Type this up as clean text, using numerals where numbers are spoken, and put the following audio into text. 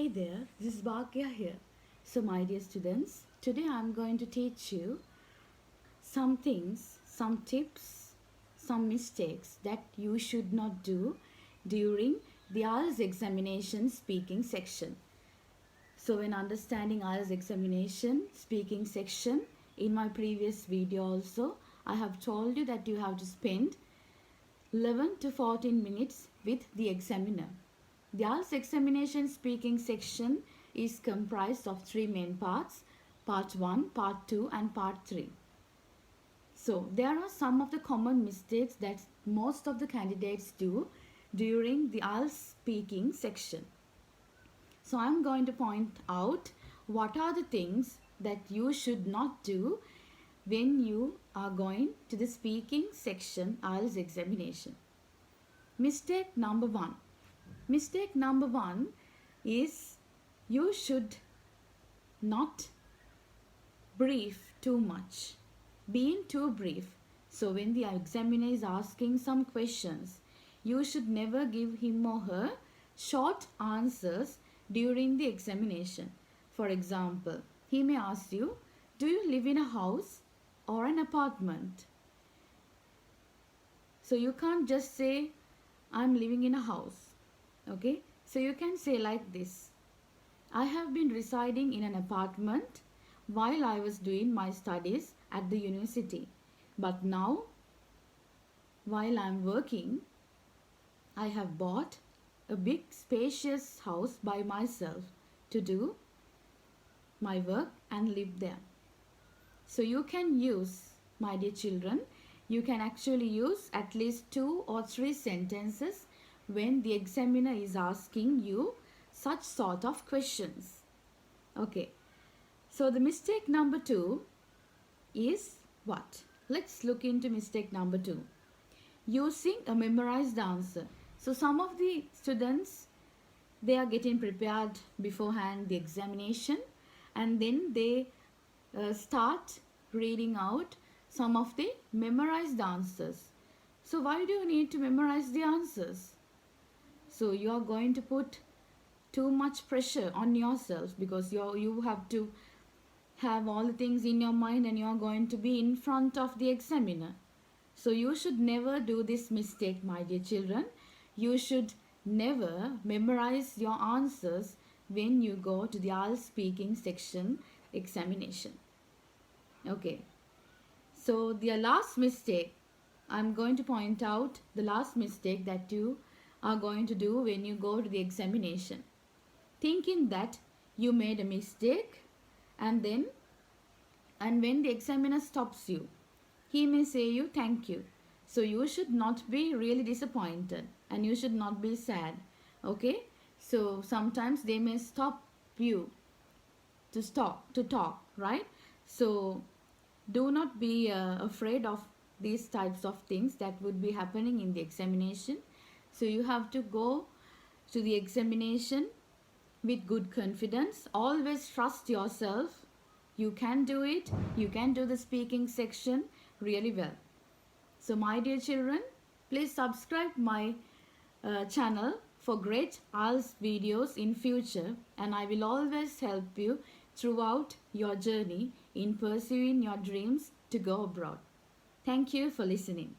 Hi there, this is Bhagya here. So my dear students, today I'm going to teach you some things, some tips, some mistakes that you should not do during the IELTS examination speaking section. So when understanding IELTS examination speaking section, in my previous video also, I have told you that you have to spend 11 to 14 minutes with the examiner. The IELTS examination speaking section is comprised of three main parts, part 1, part 2 and part 3. So there are some of the common mistakes that most of the candidates do during the IELTS speaking section. So I'm going to point out what are the things that you should not do when you are going to the speaking section IELTS examination. Mistake number 1. Mistake number 1 is you should not brief too much. Being too brief. So when the examiner is asking some questions, you should never give him or her short answers during the examination. For example, he may ask you, do you live in a house or an apartment? So you can't just say, I'm living in a house. Okay, so you can say like this, I have been residing in an apartment while I was doing my studies at the university. But now, while I'm working, I have bought a big spacious house by myself to do my work and live there. So you can use, my dear children, you can actually use at least 2 or 3 sentences when the examiner is asking you such sort of questions. Okay, so the mistake number 2 is what? Let's look into mistake number 2. Using a memorized answer. So some of the students, they are getting prepared beforehand the examination, and then they start reading out some of the memorized answers. So why do you need to memorize the answers? So you are going to put too much pressure on yourself because you have to have all the things in your mind and you are going to be in front of the examiner. So you should never do this mistake, my dear children. You should never memorize your answers when you go to the IELTS speaking section examination. Okay. So the last mistake, I'm going to point out the last mistake that you are going to do when you go to the examination. Thinking that you made a mistake and when the examiner stops you, he may say you thank you. So you should not be really disappointed and you should not be sad. Okay? So sometimes they may stop you to talk, right? So do not be afraid of these types of things that would be happening in the examination. So you have to go to the examination with good confidence. Always trust yourself. You can do it. You can do the speaking section really well. So my dear children, please subscribe my channel for great IELTS videos in future, and I will always help you throughout your journey in pursuing your dreams to go abroad. Thank you for listening.